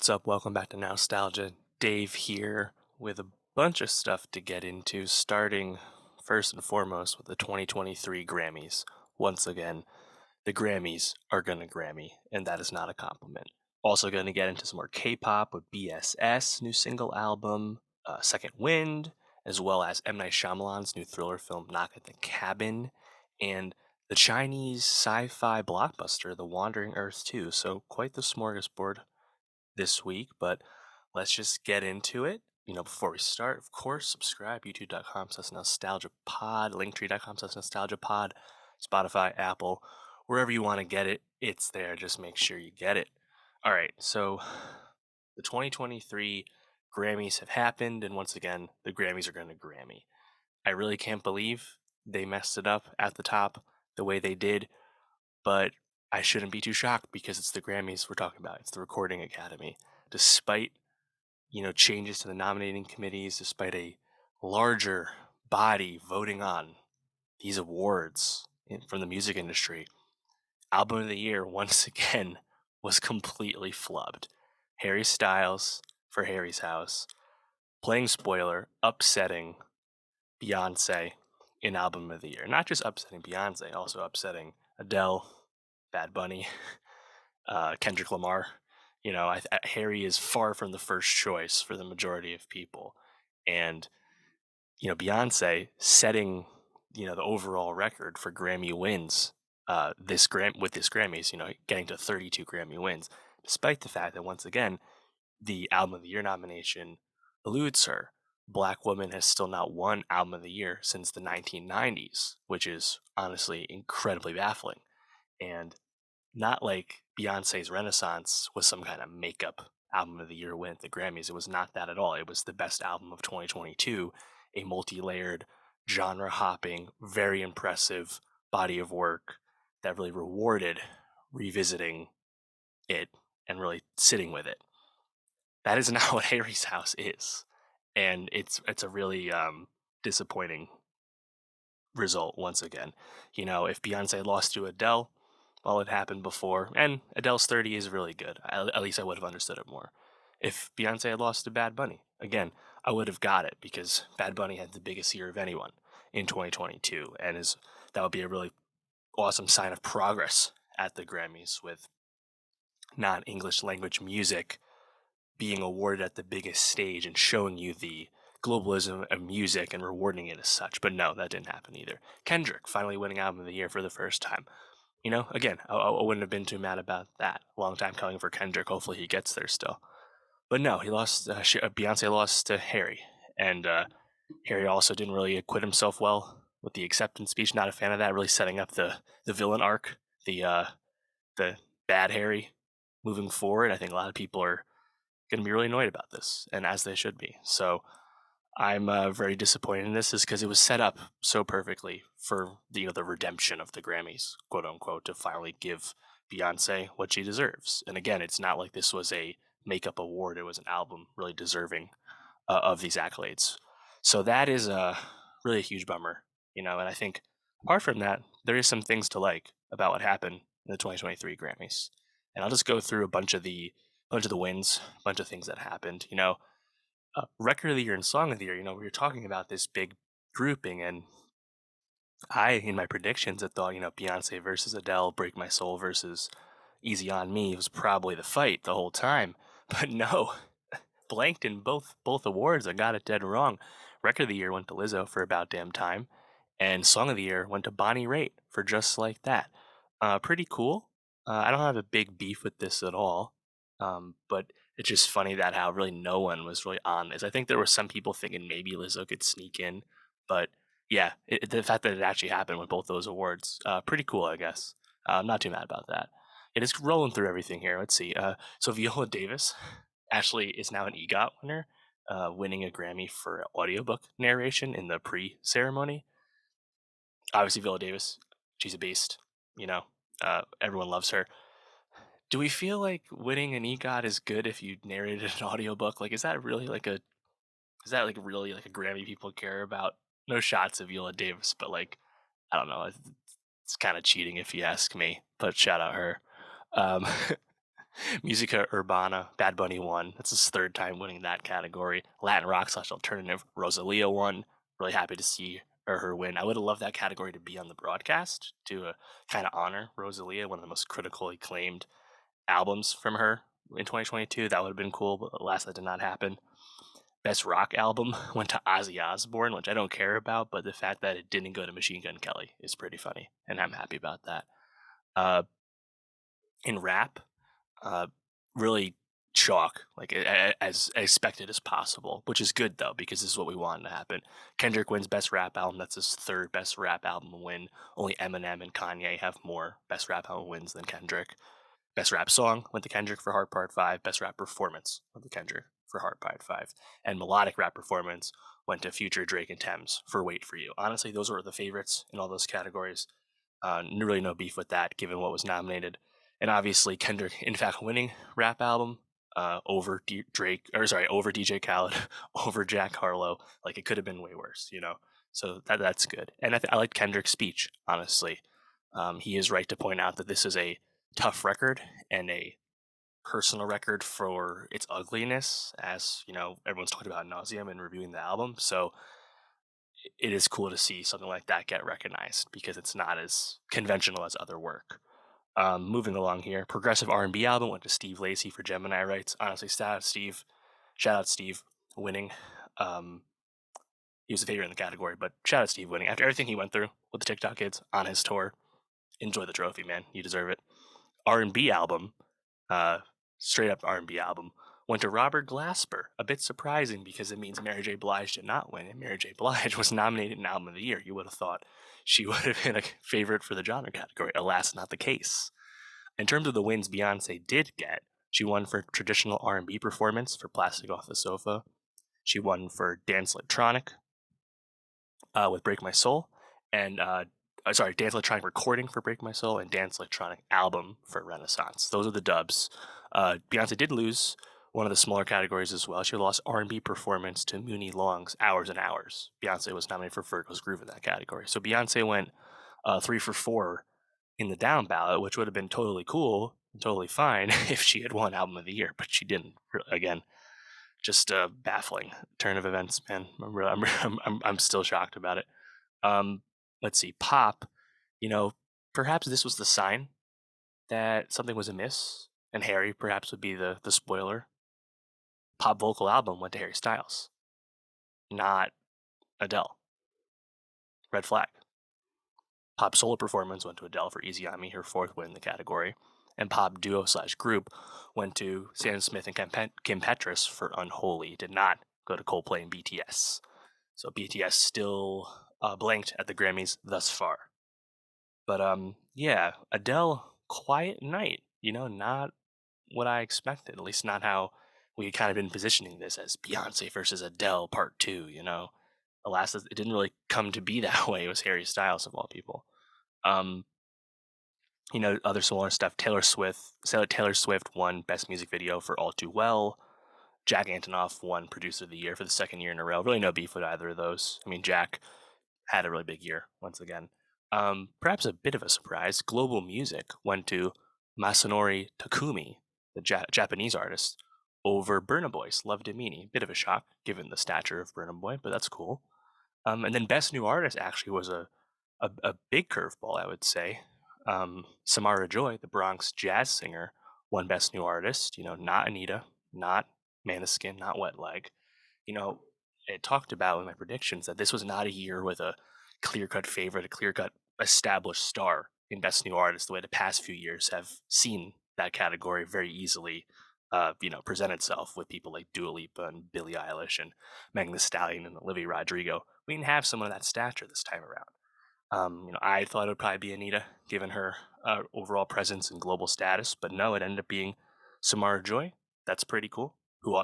What's up? Welcome back to Nostalgia. Dave here with a bunch of stuff to get into, starting first and foremost with the 2023 Grammys. Once again, the Grammys are going to Grammy, and that is not a compliment. Also, going to get into some more K pop with BSS, new single album, Second Wind, as well as M. Night Shyamalan's new thriller film, Knock at the Cabin, and the Chinese sci fi blockbuster, The Wandering Earth 2. So, quite the smorgasbord this week, but let's just get into it. Before we start, of course, subscribe, youtube.com/nostalgiapod, linktree.com/nostalgiapod, Spotify, Apple, wherever you want to get it, it's there. Just make sure you get it. All right, so the 2023 Grammys have happened, and once again, the Grammys are going to Grammy. I really can't believe they messed it up at the top the way they did, but I shouldn't be too shocked because it's the Grammys we're talking about. It's the Recording Academy. Despite, changes to the nominating committees, despite a larger body voting on these awards from the music industry, Album of the Year once again was completely flubbed. Harry Styles for Harry's House, playing spoiler, upsetting Beyonce in Album of the Year. Not just upsetting Beyonce, also upsetting Adele, Bad Bunny, Kendrick Lamar. Harry is far from the first choice for the majority of people, and Beyonce setting the overall record for Grammy wins. With this Grammys, getting to 32 Grammy wins, despite the fact that once again the Album of the Year nomination eludes her. Black woman has still not won Album of the Year since the 1990s, which is honestly incredibly baffling. And not like Beyonce's Renaissance was some kind of makeup album of the year win at the Grammys. It was not that at all. It was the best album of 2022, a multi-layered, genre hopping, very impressive body of work that really rewarded revisiting it and really sitting with it. That is not what Harry's House is. And it's a really disappointing result once again. If Beyonce lost to Adele, well, it happened before, and Adele's 30 is really good. At least I would have understood it more. If Beyonce had lost to Bad Bunny, again, I would have got it because Bad Bunny had the biggest year of anyone in 2022, and that would be a really awesome sign of progress at the Grammys with non-English language music being awarded at the biggest stage and showing you the globalism of music and rewarding it as such. But no, that didn't happen either. Kendrick finally winning Album of the Year for the first time. Again, I wouldn't have been too mad about that. Long time coming for Kendrick. Hopefully he gets there still. But no, he lost. Beyonce lost to Harry, and Harry also didn't really acquit himself well with the acceptance speech. Not a fan of that. Really setting up the villain arc, the bad Harry moving forward. I think a lot of people are going to be really annoyed about this, and as they should be. So I'm very disappointed in this, is because it was set up so perfectly for the redemption of the Grammys, quote unquote, to finally give Beyonce what she deserves. And again, it's not like this was a makeup award; it was an album really deserving of these accolades. So that is really a huge bummer, And I think apart from that, there is some things to like about what happened in the 2023 Grammys. And I'll just go through a bunch of the wins, a bunch of things that happened. Record of the year and song of the year, we were talking about this big grouping, and in my predictions, I thought, Beyonce versus Adele, Break My Soul versus Easy on Me was probably the fight the whole time. But no, blanked in both awards. I got it dead wrong. Record of the year went to Lizzo for About Damn Time, and song of the year went to Bonnie Raitt for Just Like That. Pretty cool. I don't have a big beef with this at all. But it's just funny that how really no one was really on this. I think there were some people thinking maybe Lizzo could sneak in, but yeah, the fact that it actually happened with both those awards, pretty cool, I guess. I'm not too mad about that. It is rolling through everything here. Let's see. So Viola Davis actually is now an EGOT winner, winning a Grammy for audiobook narration in the pre-ceremony. Obviously, Viola Davis, she's a beast. Everyone loves her. Do we feel like winning an EGOT is good if you narrated an audiobook? Like, is that really like a Grammy people care about? No shots of Viola Davis, but like, I don't know. It's kind of cheating if you ask me, but shout out her. Um, Musica Urbana, Bad Bunny won. That's his third time winning that category. Latin rock slash alternative, Rosalia won. Really happy to see her win. I would have loved that category to be on the broadcast to kind of honor Rosalia, one of the most critically acclaimed albums from her in 2022. That would have been cool, but alas, that did not happen. Best rock album went to Ozzy Osbourne, which I don't care about, but the fact that it didn't go to Machine Gun Kelly is pretty funny, and I'm happy about that. Uh, in rap, uh, really chalk, like as expected as possible, which is good though because this is what we want to happen. Kendrick wins best rap album. That's his third best rap album win. Only Eminem and Kanye have more best rap album wins than Kendrick. Best rap song went to Kendrick for Heart Part 5. Best rap performance went to Kendrick for Heart Part 5. And melodic rap performance went to Future, Drake, and Thames for Wait For You. Honestly, those were the favorites in all those categories. Really no beef with that given what was nominated. And obviously Kendrick, in fact, winning rap album over Drake, or sorry, over DJ Khaled, over Jack Harlow. Like it could have been way worse, you know? So that's good. And I like Kendrick's speech, honestly. He is right to point out that this is a tough record and a personal record for its ugliness, as you know, everyone's talked about nauseum in reviewing the album. So it is cool to see something like that get recognized because it's not as conventional as other work. Moving along here, progressive R&B album went to Steve Lacy for Gemini Rights. Honestly, shout out Steve winning. Um, he was a favorite in the category, but shout out Steve winning after everything he went through with the TikTok kids on his tour. Enjoy the trophy, man. You deserve it. R&B album, uh, straight up R&B album, went to Robert Glasper. A bit surprising because it means Mary J. Blige did not win, and Mary J. Blige was nominated in Album of the Year. You would have thought she would have been a favorite for the genre category. Alas, not the case. In terms of the wins Beyonce did get, she won for traditional R&B performance for Plastic Off the Sofa. She won for Dance Electronic with Break My Soul, and Dance Electronic Recording for Break My Soul, and Dance Electronic Album for Renaissance. Those are the dubs. Beyonce did lose one of the smaller categories as well. She lost R&B performance to Mooney Long's Hours and Hours. Beyonce was nominated for Virgo's Groove in that category. So Beyonce went 3 for 4 in the down ballot, which would have been totally cool, totally fine if she had won Album of the Year, but she didn't. Again, just a baffling turn of events, man. I'm still shocked about it. Let's see, pop. You know, perhaps this was the sign that something was amiss, and Harry perhaps would be the spoiler. Pop vocal album went to Harry Styles, not Adele. Red flag. Pop solo performance went to Adele for Easy on Me, her fourth win in the category. And pop duo slash group went to Sam Smith and Kim Petras for Unholy. Did not go to Coldplay and BTS. So BTS still blanked at the Grammys thus far. But yeah, Adele, quiet night. You know, not what I expected. At least not how we had kind of been positioning this as Beyonce versus Adele Part Two. You know, alas, it didn't really come to be that way. It was Harry Styles of all people. Um, other similar stuff. Taylor Swift won Best Music Video for All Too Well. Jack Antonoff won Producer of the Year for the second year in a row. Really no beef with either of those. I mean, Jack had a really big year once again. Perhaps a bit of a surprise, global music went to Masanori Takumi, the Japanese artist, over Burna Boy's Love Demini. Bit of a shock given the stature of Burna Boy, but that's cool. And then Best New Artist actually was a big curveball, I would say. Samara Joy, the Bronx jazz singer, won Best New Artist. You know, not Anita, not Maneskin, not Wet Leg. You know, it talked about in my predictions that this was not a year with a clear cut favorite, a clear cut established star in Best New Artist, the way the past few years have seen that category very easily, present itself with people like Dua Lipa and Billie Eilish and Megan Thee Stallion and Olivia Rodrigo. We didn't have someone of that stature this time around. I thought it would probably be Anita, given her overall presence and global status, but no, it ended up being Samara Joy. That's pretty cool.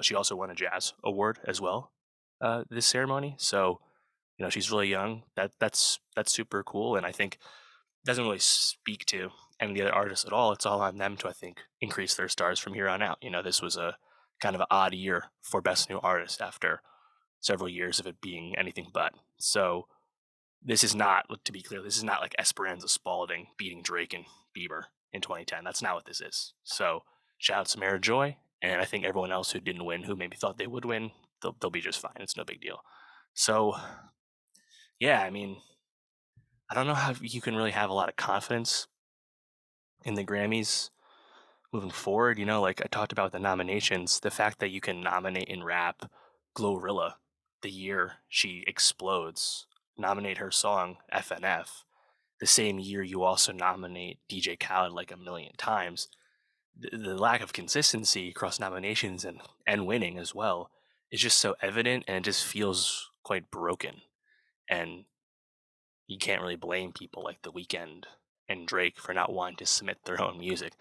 She also won a jazz award as well this ceremony. So, she's really young. That's super cool, and I think doesn't really speak to any of the other artists at all. It's all on them to, I think, increase their stars from here on out. This was a kind of an odd year for Best New Artist after several years of it being anything but. So this is not, to be clear, this is not like Esperanza Spalding beating Drake and Bieber in 2010. That's not what this is. So shout out Samara Joy, and I think everyone else who didn't win, who maybe thought they would win, they'll be just fine. It's no big deal. So yeah, I mean, I don't know how you can really have a lot of confidence in the Grammys moving forward. Like I talked about the nominations, the fact that you can nominate in rap Glorilla the year she explodes, nominate her song FNF the same year you also nominate DJ Khaled like a million times. The lack of consistency across nominations and winning as well is just so evident, and it just feels quite broken. And you can't really blame people like The Weeknd and Drake for not wanting to submit their own music.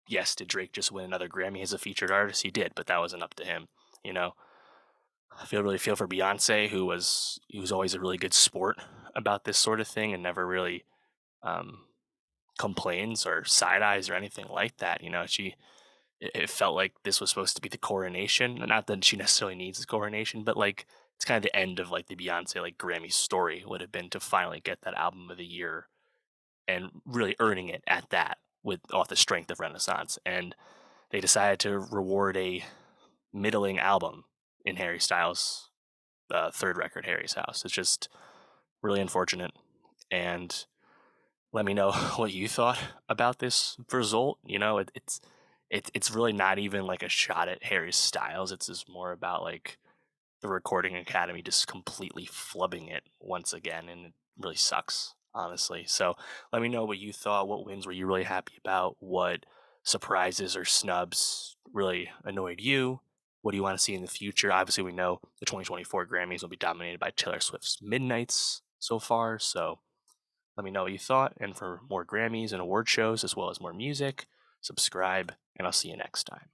Yes, did Drake just win another Grammy as a featured artist? He did, but that wasn't up to him. You know, I really feel for Beyonce, who was always a really good sport about this sort of thing and never really um, complains or side eyes or anything like that. It felt like this was supposed to be the coronation. Not that she necessarily needs the coronation, but like it's kind of the end of like the Beyonce like Grammy story would have been to finally get that album of the year and really earning it at that with off the strength of Renaissance. And they decided to reward a middling album in Harry Styles' third record, Harry's House. It's just really unfortunate. And let me know what you thought about this result. It's really not even like a shot at Harry Styles. It's just more about like the Recording Academy just completely flubbing it once again, and it really sucks, honestly. So let me know what you thought. What wins were you really happy about? What surprises or snubs really annoyed you? What do you want to see in the future? Obviously, we know the 2024 Grammys will be dominated by Taylor Swift's Midnights so far. So let me know what you thought. And for more Grammys and award shows, as well as more music, subscribe, and I'll see you next time.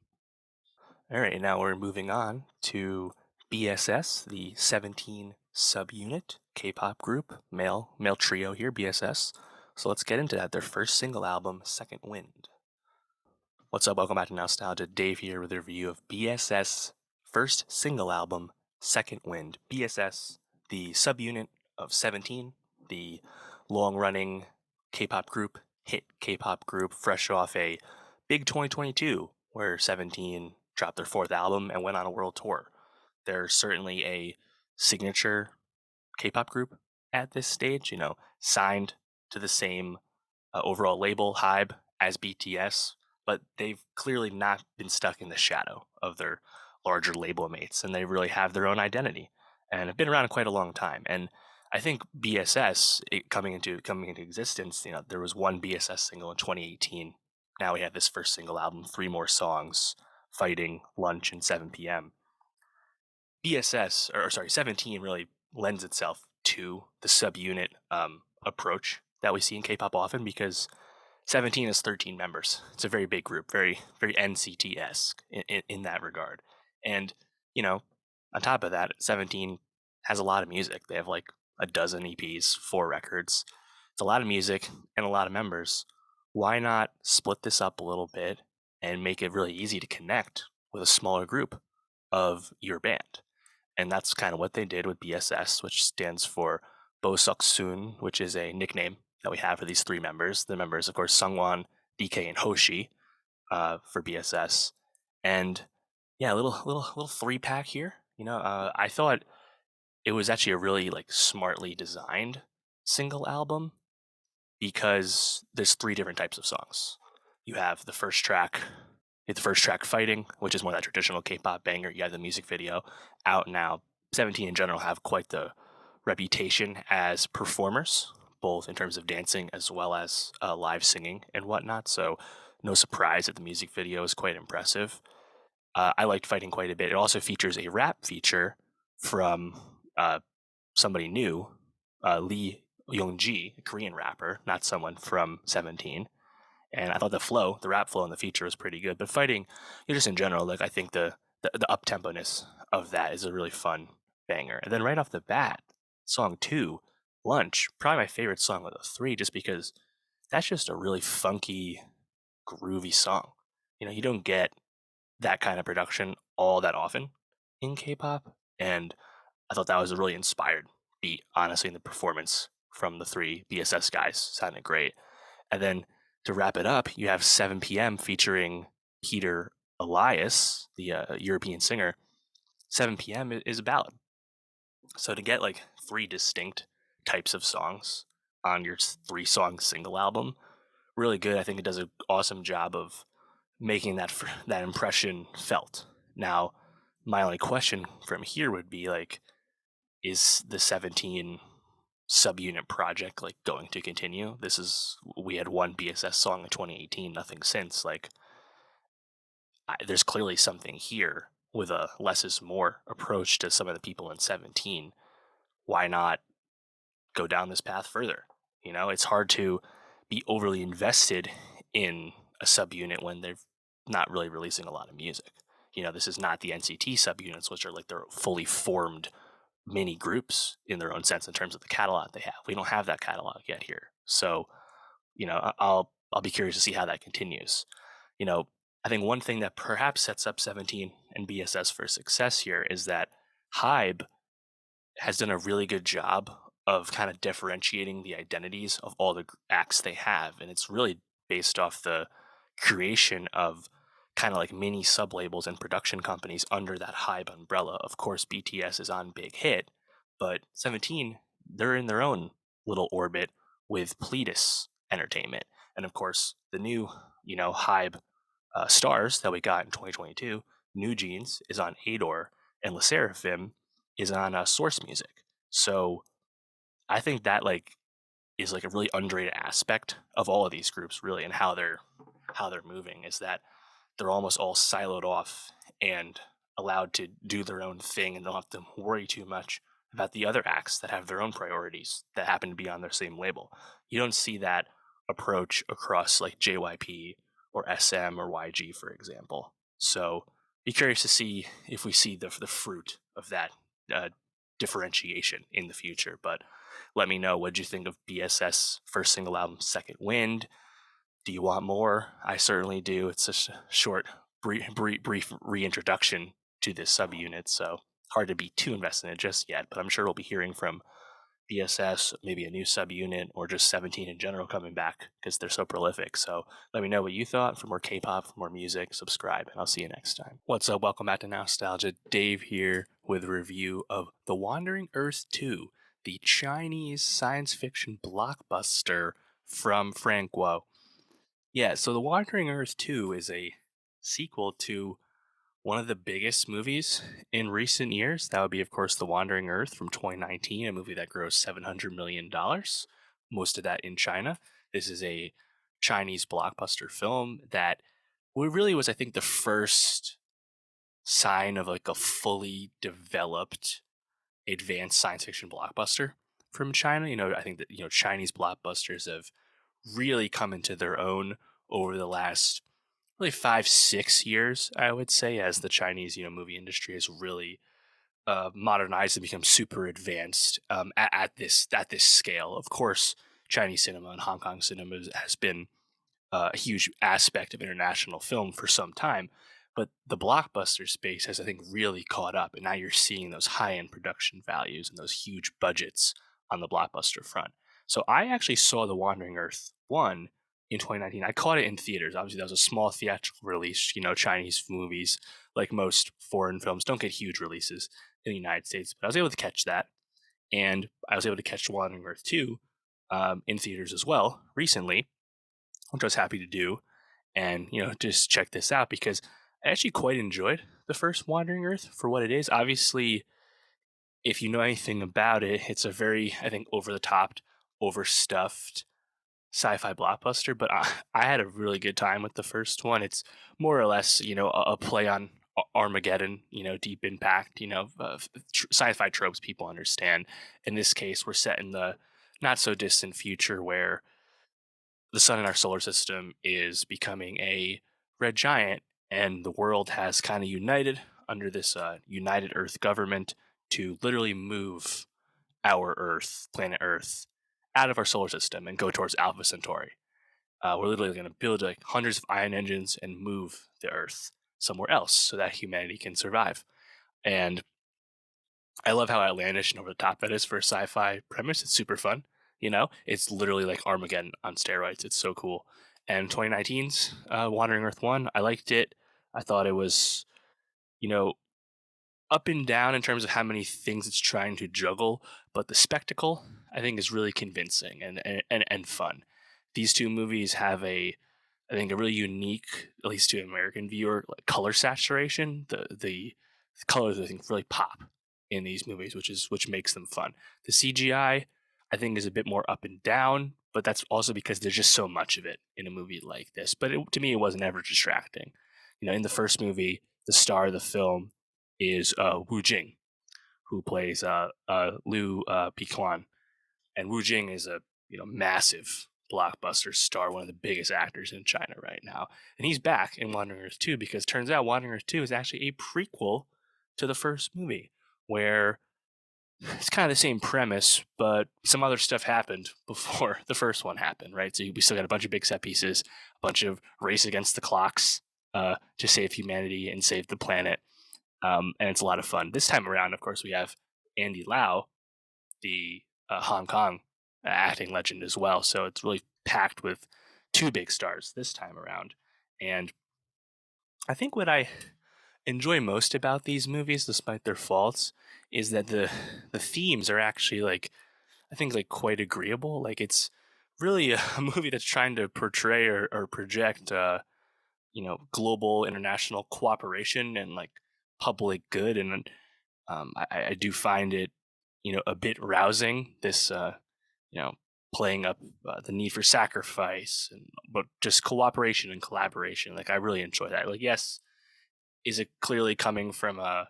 All right, now we're moving on to BSS, the 17 subunit K-pop group, male trio here, BSS. So let's get into that. Their first single album, Second Wind. What's up? Welcome back to Nostalgia. Dave here with a review of BSS first single album, Second Wind. BSS, the subunit of 17, the long-running K-pop group, hit K-pop group, fresh off a big 2022 where 17 dropped their fourth album and went on a world tour. They're certainly a signature K-pop group at this stage, signed to the same overall label, Hybe, as BTS, but they've clearly not been stuck in the shadow of their larger label mates, and they really have their own identity and have been around quite a long time. And I think BSS coming into existence, there was one BSS single in 2018. Now we have this first single album, 3 more songs, Fighting, Lunch, and 7 p.m. BSS, or sorry, 17 really lends itself to the subunit approach that we see in K-pop often, because 17 is 13 members. It's a very big group, very very NCT-esque in that regard. And on top of that, 17 has a lot of music. They have like a dozen EPs, 4 records. It's a lot of music and a lot of members. Why not split this up a little bit and make it really easy to connect with a smaller group of your band? And that's kind of what they did with BSS, which stands for Bosoksun, which is a nickname that we have for these 3 members. The members, of course, Sungwon, DK, and Hoshi for BSS. And yeah, a little 3-pack here. I thought it was actually a really like smartly designed single album, because there's 3 different types of songs. You have the first track, Fighting, which is more that traditional K-pop banger. You have the music video out now. 17 in general have quite the reputation as performers, both in terms of dancing as well as live singing and whatnot. So no surprise that the music video is quite impressive. I liked Fighting quite a bit. It also features a rap feature from somebody new, Lee Youngji, a Korean rapper, not someone from 17. And I thought the rap flow in the feature was pretty good. But Fighting, just in general, like I think the up-tempo-ness of that is a really fun banger. And then right off the bat, song 2, Lunch, probably my favorite song of the 3, just because that's just a really funky, groovy song. You don't get that kind of production all that often in K-pop, and I thought that was a really inspired beat, honestly, in the performance from the 3 BSS guys. Sounded great. And then to wrap it up, you have 7 p.m. featuring Peter Elias, the European singer, 7 p.m. is a ballad. So to get like three distinct types of songs on your three song single album, really good. I think it does an awesome job of making that impression felt. Now, my only question from here would be like, is the 17 subunit project like going to continue? This is we had one BSS song in 2018, nothing since. Like, there's clearly something here with a less is more approach to some of the people in 17. Why not go down this path further? It's hard to be overly invested in a subunit when they're not really releasing a lot of music. This is not the NCT subunits, which are like they're fully formed mini groups in their own sense in terms of the catalog they have. We don't have that catalog yet here. So, I'll be curious to see how that continues. You know, I think one thing that perhaps sets up 17 and BSS for success here is that Hybe has done a really good job of kind of differentiating the identities of all the acts they have. And it's really based off the creation of kind of like mini sub labels and production companies under that Hybe umbrella. Of course, BTS is on Big Hit, but 17, they're in their own little orbit with Pledis Entertainment. And of course, the new, Hybe stars that we got in 2022, New Jeans is on Ador, and Le Seraphim is on Source Music. So I think that like is like a really underrated aspect of all of these groups, really, and how they're moving is that they're almost all siloed off and allowed to do their own thing, and don't have to worry too much about the other acts that have their own priorities that happen to be on their same label. You don't see that approach across like JYP or SM or YG, for example. So be curious to see if we see the fruit of that uh, differentiation in the future. But let me know, what you think of BSS first single album, Second Wind? Do you want more? I certainly do. It's just a short, brief reintroduction to this subunit, so hard to be too invested in it just yet. But I'm sure we'll be hearing from BSS, maybe a new subunit, or just 17 in general coming back because they're so prolific. So let me know what you thought. For more K-pop, for more music, subscribe, and I'll see you next time. What's up? Welcome back to Nostalgia. Dave here with a review of The Wandering Earth 2, the Chinese science fiction blockbuster from Frant. Yeah, so The Wandering Earth 2 is a sequel to one of the biggest movies in recent years. That would be, of course, The Wandering Earth from 2019, a movie that grossed $700 million, most of that in China. This is a Chinese blockbuster film that really was, I think, the first sign of like a fully developed, advanced science fiction blockbuster from China. I think that, Chinese blockbusters have really come into their own over the last really 5-6 years, I would say, as the Chinese movie industry has really modernized and become super advanced at this scale. Of course, Chinese cinema and Hong Kong cinema has been a huge aspect of international film for some time, but the blockbuster space has, I think, really caught up, and now you're seeing those high-end production values and those huge budgets on the blockbuster front. So I actually saw The Wandering Earth 1 in 2019. I caught it in theaters. Obviously, that was a small theatrical release. Chinese movies, like most foreign films, don't get huge releases in the United States, but I was able to catch that, and I was able to catch The Wandering Earth 2 in theaters as well recently, which I was happy to do. And, just check this out because I actually quite enjoyed the first Wandering Earth for what it is. Obviously, if you know anything about it, it's a very, I think, over the top, overstuffed sci-fi blockbuster, but I had a really good time with the first one. It's more or less, a play on Armageddon, Deep Impact, sci-fi tropes people understand. In this case, we're set in the not so distant future where the sun in our solar system is becoming a red giant, and the world has kind of united under this United Earth government to literally move our Earth, planet Earth, out of our solar system and go towards Alpha Centauri. We're literally going to build like hundreds of ion engines and move the Earth somewhere else so that humanity can survive. And I love how outlandish and over the top that is for a sci-fi premise. It's super fun. It's literally like Armageddon on steroids. It's so cool. And 2019's Wandering Earth 1, I liked it. I thought it was, you know, up and down in terms of how many things it's trying to juggle, but the spectacle I think is really convincing and fun. These two movies have I think a really unique, at least to an American viewer, like color saturation. The colors I think really pop in these movies, which makes them fun. The CGI think is a bit more up and down, but that's also because there's just so much of it in a movie like this. But to me, it wasn't ever distracting. In the first movie, the star of the film is Wu Jing, who plays Liu Piquan, and Wu Jing is a massive blockbuster star, one of the biggest actors in China right now, and he's back in Wandering Earth 2 because turns out Wandering Earth 2 is actually a prequel to the first movie, where it's kind of the same premise, but some other stuff happened before the first one happened, right? So we still got a bunch of big set pieces, a bunch of race against the clocks to save humanity and save the planet, and it's a lot of fun. This time around, of course, we have Andy Lau, the Hong Kong acting legend as well. So it's really packed with two big stars this time around. And I think what I enjoy most about these movies, despite their faults, is that the themes are actually I think quite agreeable. Like it's really a movie that's trying to portray or project global international cooperation and public good. And I do find it a bit rousing, this you know playing up the need for sacrifice, and but just cooperation and collaboration. Like I really enjoy that. Like, yes, is it clearly coming from a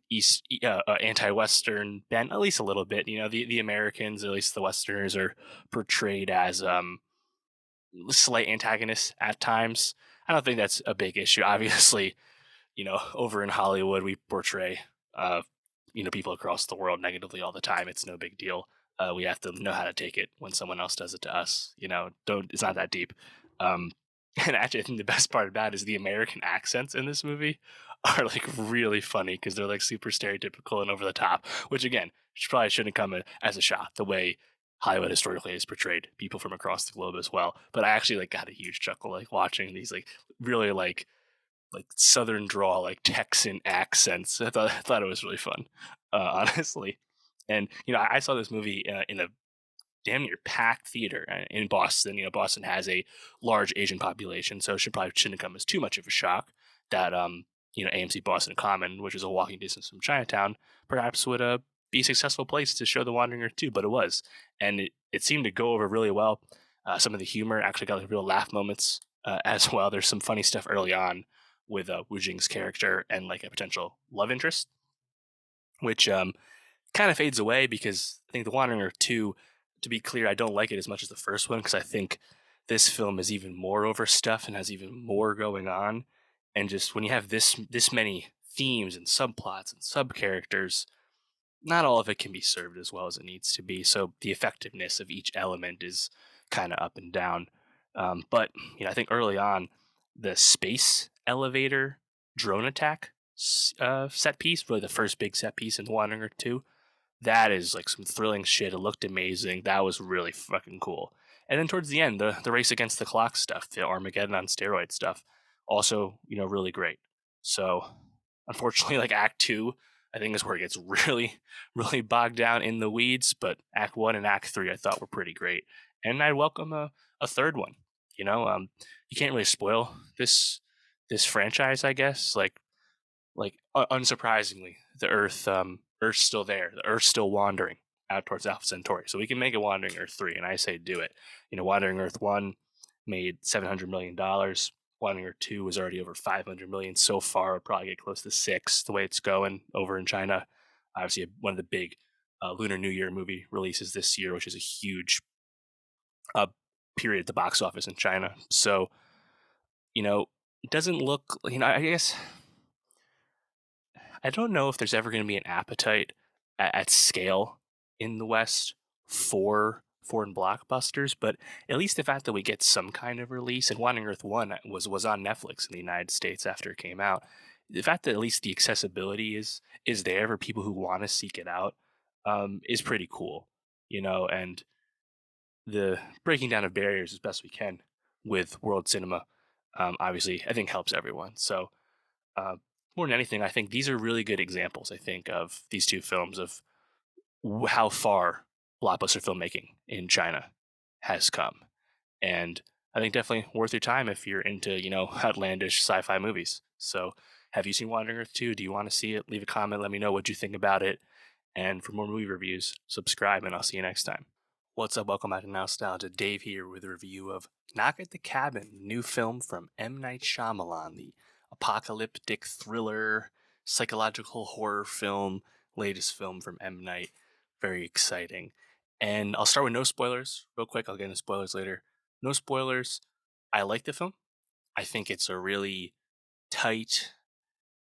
east anti-western bent, at least a little bit. The Americans, or at least the Westerners, are portrayed as slight antagonists at times. I don't think that's a big issue. Obviously, over in Hollywood, we portray, uh, people across the world negatively all the time. It's no big deal. We have to know how to take it when someone else does it to us. Don't. It's not that deep. Um, and actually, I think the best part about it is the American accents in this movie are really funny because they're super stereotypical and over the top. Which again, probably shouldn't come as a shock. The way Hollywood historically has portrayed people from across the globe as well. But I actually got a huge chuckle watching these really southern drawl, Texan accents. I thought it was really fun, honestly. And I saw this movie in a damn near packed theater in Boston. Boston has a large Asian population, so it probably shouldn't come as too much of a shock that AMC Boston Common, which is a walking distance from Chinatown, perhaps would be a successful place to show The Wandering Earth 2, but it was, and it seemed to go over really well. Some of the humor actually got real laugh moments as well. There's some funny stuff early on with Wu Jing's character and a potential love interest, which kind of fades away because I think The Wandering Earth 2, to be clear, I don't like it as much as the first one because I think this film is even more overstuffed and has even more going on. And just when you have this many themes and subplots and sub characters, not all of it can be served as well as it needs to be. So the effectiveness of each element is kind of up and down. But I think early on, the space elevator drone attack set piece, really the first big set piece in The Wandering Earth 2, that is some thrilling shit. It looked amazing. That was really fucking cool. And then towards the end, the race against the clock stuff, the Armageddon on steroid stuff, also really great. So unfortunately, Act Two, I think is where it gets really, really bogged down in the weeds. But Act One and Act Three, I thought were pretty great, and I'd welcome a third one. You can't really spoil this franchise, I guess. Unsurprisingly, the Earth's still there. The Earth's still wandering out towards Alpha Centauri. So we can make a Wandering Earth 3, and I say do it. Wandering Earth 1 made $700 million. Wandering Earth 2 was already over $500 million so far. It'll probably get close to 6 the way it's going over in China. Obviously, one of the big Lunar New Year movie releases this year, which is a huge uh, period at the box office in China. So, it doesn't look, I guess I don't know if there's ever going to be an appetite at scale in the West for foreign blockbusters, but at least the fact that we get some kind of release, and Wandering Earth 1 was on Netflix in the United States after it came out. The fact that at least the accessibility is there for people who want to seek it out is pretty cool, and the breaking down of barriers as best we can with world cinema obviously I think helps everyone. So uh, more than anything, I think these are really good examples. I think of these two films of how far blockbuster filmmaking in China has come, and I think definitely worth your time if you're into outlandish sci-fi movies. So, have you seen Wandering Earth 2? Do you want to see it? Leave a comment. Let me know what you think about it. And for more movie reviews, subscribe, and I'll see you next time. What's up? Welcome back to Nostalgia. Dave here with a review of Knock at the Cabin, new film from M. Night Shyamalan, the apocalyptic thriller, psychological horror film, latest film from M. Night. Very exciting. And I'll start with no spoilers, real quick. I'll get into spoilers later. No spoilers. I like the film. I think it's a really tight,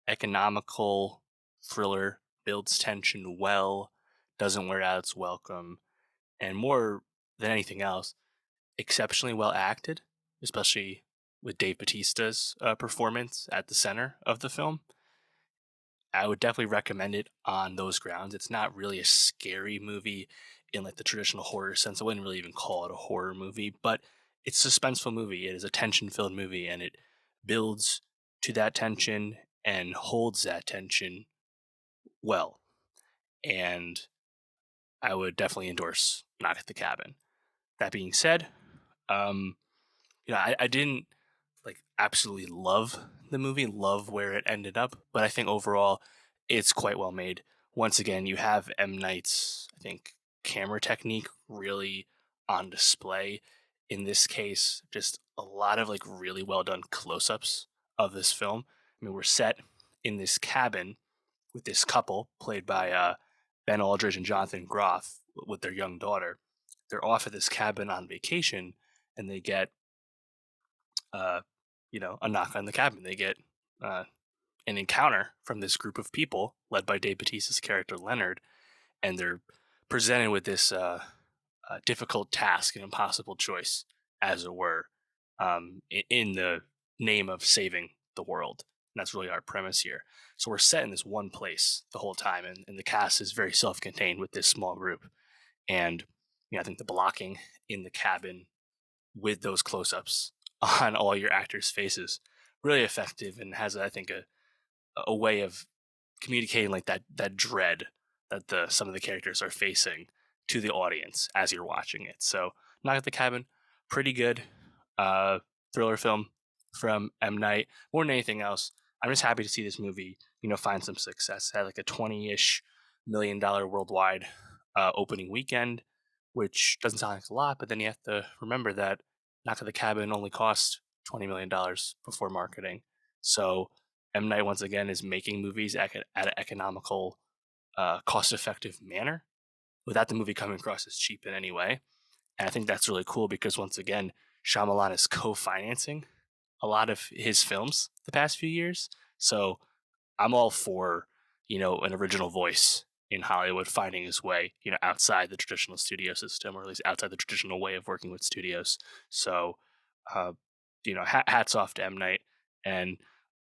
economical thriller, builds tension well, doesn't wear out its welcome, and more than anything else, exceptionally well acted, especially with Dave Bautista's performance at the center of the film. I would definitely recommend it on those grounds. It's not really a scary movie in like the traditional horror sense. I wouldn't really even call it a horror movie, but it's a suspenseful movie. It is a tension-filled movie, and it builds to that tension and holds that tension well. And I would definitely endorse Knock at the Cabin. That being said, um, I didn't like absolutely love the movie, love where it ended up, but I think overall it's quite well made. Once again, you have M. Night's, I think, camera technique really on display. In this case, just a lot of like really well done close ups of this film. I mean, we're set in this cabin with this couple played by Ben Aldridge and Jonathan Groff with their young daughter. They're off at this cabin on vacation, and they get uh, a knock on the cabin. They get uh, an encounter from this group of people led by Dave Bautista's character Leonard, and they're presented with this difficult task, an impossible choice, as it were, in the name of saving the world. And that's really our premise here. So we're set in this one place the whole time, and the cast is very self-contained with this small group. And I think the blocking in the cabin with those close-ups on all your actors' faces really effective, and has, I think, a way of communicating like that dread that the some of the characters are facing to the audience as you're watching it. So Knock at the Cabin, pretty good uh thriller film from M. Night. More than anything else, I'm just happy to see this movie, find some success. It had like a 20-ish million-dollar worldwide opening weekend, which doesn't sound like a lot, but then you have to remember that Knock at the Cabin only cost $20 million before marketing. So M. Night once again is making movies at an economical, cost-effective manner without the movie coming across as cheap in any way. And I think that's really cool because once again, Shyamalan is co-financing a lot of his films the past few years. So I'm all for an original voice in Hollywood finding his way outside the traditional studio system, or at least outside the traditional way of working with studios. So uh, hats off to M. Night. And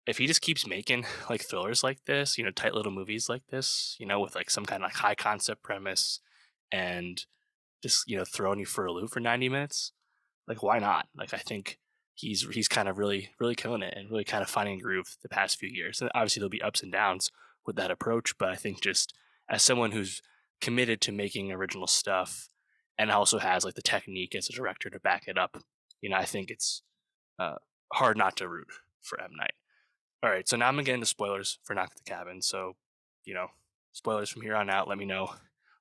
if he just keeps making like thrillers like this, tight little movies like this, with like some kind of like high concept premise, and just throwing you for a loop for 90 minutes, like why not? Like I think he's kind of really killing it and really kind of finding a groove the past few years. And obviously there'll be ups and downs with that approach, but I think just as someone who's committed to making original stuff and also has like the technique as a director to back it up, I think it's uh, hard not to root for M. Night. All right, so now I'm gonna get into spoilers for Knock at the Cabin. So, you know, spoilers from here on out. Let me know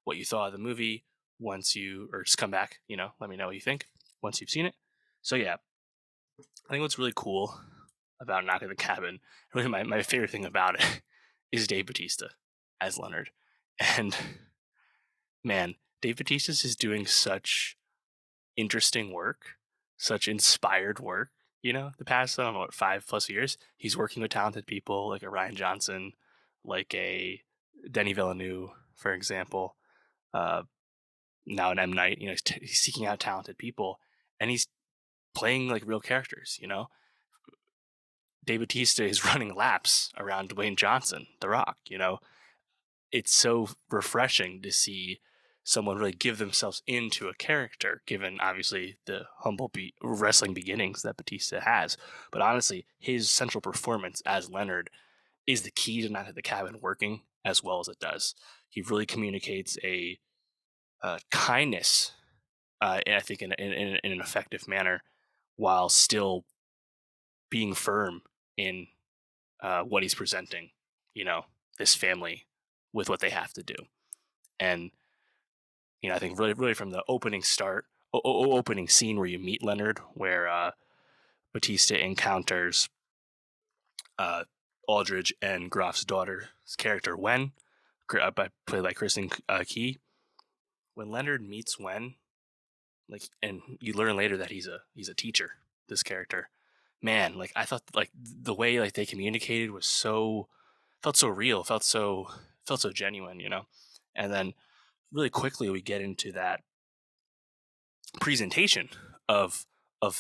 what you thought of the movie once or just come back. Let me know what you think once you've seen it. So yeah, I think what's really cool about Knock at the Cabin, really my favorite thing about it, is Dave Bautista as Leonard, and man, Dave Bautista is doing such interesting work, such inspired work. The past, I don't know, what, 5+ years, he's working with talented people like a Ryan Johnson, like a Denny Villeneuve, for example. Uh, Now an M. Night, he's seeking out talented people, and he's playing like real characters. Dave Bautista is running laps around Dwayne Johnson, The Rock. It's so refreshing to see someone really give themselves into a character, given obviously the wrestling beginnings that Batista has. But honestly, his central performance as Leonard is the key to Night at the Cabin working as well as it does. He really communicates a kindness, I think, in an effective manner, while still being firm in what he's presenting. You know, this family with what they have to do, and I think really from the opening scene where you meet Leonard, where Batista encounters uh, Aldridge and Groff's daughter's character Wen, played by Kristen Key. When Leonard meets Wen, like, and you learn later that he's a teacher. This character, man, like I thought, like the way like they communicated was felt so real, felt so genuine, And then really quickly we get into that presentation of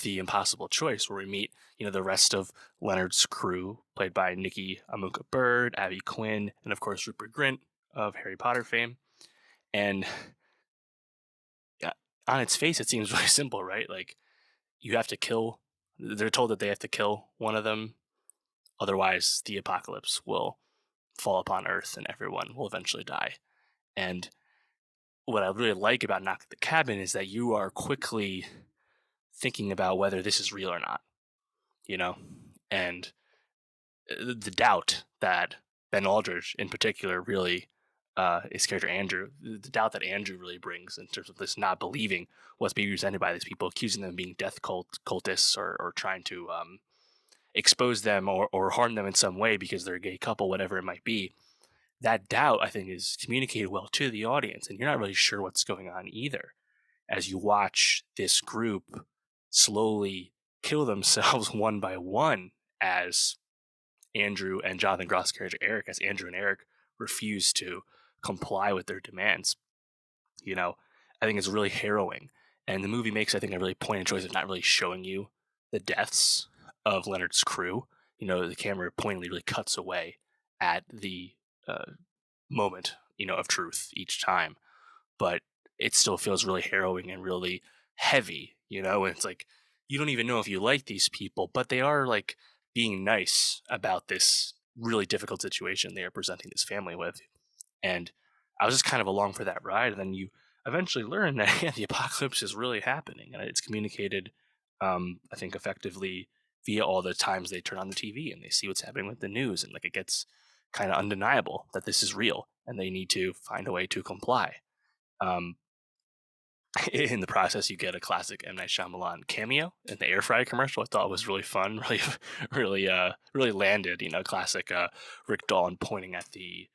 the impossible choice where we meet the rest of Leonard's crew played by Nikki Amuka Bird, Abby Quinn, and of course Rupert Grint of Harry Potter fame. And yeah, on its face it seems really simple, right? Like you have to kill they're told that they have to kill one of them, otherwise the apocalypse will fall upon earth and everyone will eventually die. And what I really like about Knock at the Cabin is that you are quickly thinking about whether this is real or not, you know? And the doubt that Ben Aldridge in particular really his character Andrew, the doubt that Andrew really brings in terms of this not believing what's being presented by these people, accusing them of being cultists or trying to expose them or harm them in some way because they're a gay couple, whatever it might be. That doubt, I think, is communicated well to the audience, and you're not really sure what's going on either as you watch this group slowly kill themselves one by one as Andrew and Jonathan Groff's character Eric, as Andrew and Eric refuse to comply with their demands. You know, I think it's really harrowing. And the movie makes, I think, a really pointed choice of not really showing you the deaths of Leonard's crew. The camera pointedly really cuts away at the uh, moment, of truth each time. But it still feels really harrowing and really heavy, and it's like you don't even know if you like these people, but they are like being nice about this really difficult situation they are presenting this family with. And I was just kind of along for that ride. And then you eventually learn that yeah, the apocalypse is really happening and it's communicated, I think, effectively via all the times they turn on the TV and they see what's happening with the news. And like it gets kind of undeniable that this is real and they need to find a way to comply. Um, in the process, you get a classic M. Night Shyamalan cameo in the air fryer commercial. I thought was really fun, really landed. Classic Rick Dalton pointing at the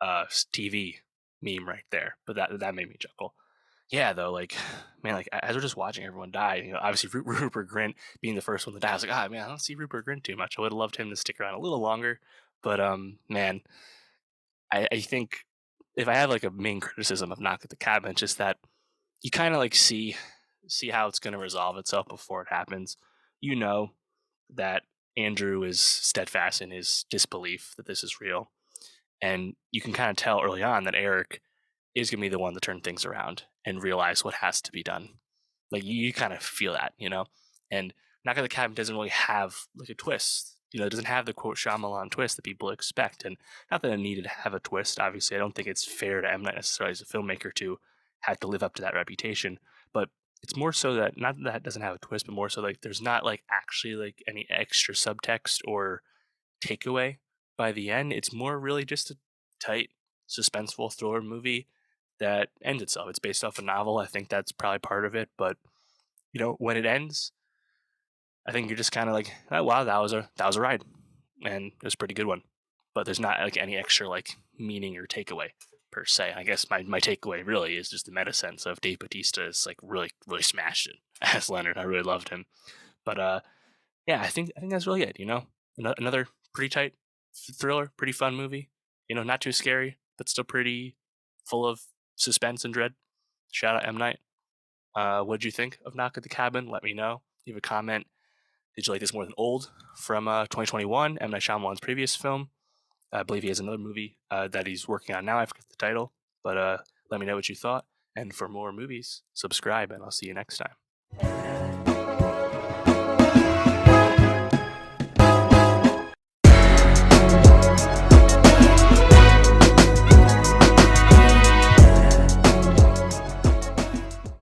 TV meme right there. But that made me chuckle. Yeah, though, like man, like as we're just watching everyone die, obviously Rupert Grint being the first one to die, I was like, ah, man, I don't see Rupert Grint too much. I would have loved him to stick around a little longer, but man, I think if I have like a main criticism of Knock at the Cabin, it's just that you kind of like see how it's going to resolve itself before it happens. You know that Andrew is steadfast in his disbelief that this is real, and you can kind of tell early on that Eric is going to be the one to turn things around and realize what has to be done. Like you kind of feel that, And Knock at the Cabin doesn't really have like a twist. It doesn't have the quote Shyamalan twist that people expect. And not that it needed to have a twist. Obviously, I don't think it's fair to M. Night necessarily as a filmmaker to have to live up to that reputation. But it's more so that not that it doesn't have a twist, but more so like there's not like actually like any extra subtext or takeaway by the end. It's more really just a tight, suspenseful thriller movie that ends itself. It's based off a novel. I think that's probably part of it. But when it ends, I think you're just kind of like, oh, wow, that was a ride, and it was a pretty good one. But there's not like any extra like meaning or takeaway per se. I guess my takeaway really is just the meta sense of Dave Bautista is like really smashed it as Leonard. I really loved him. But yeah, I think that's really it. Another pretty tight thriller, pretty fun movie. Not too scary, but still pretty full of suspense and dread. Shout out M. Night. What did you think of Knock at the Cabin? Let me know. Leave a comment. Did you like this more than Old from 2021, M. Night Shyamalan's previous film? I believe he has another movie that he's working on now. I forget the title, but let me know what you thought. And for more movies, subscribe, and I'll see you next time.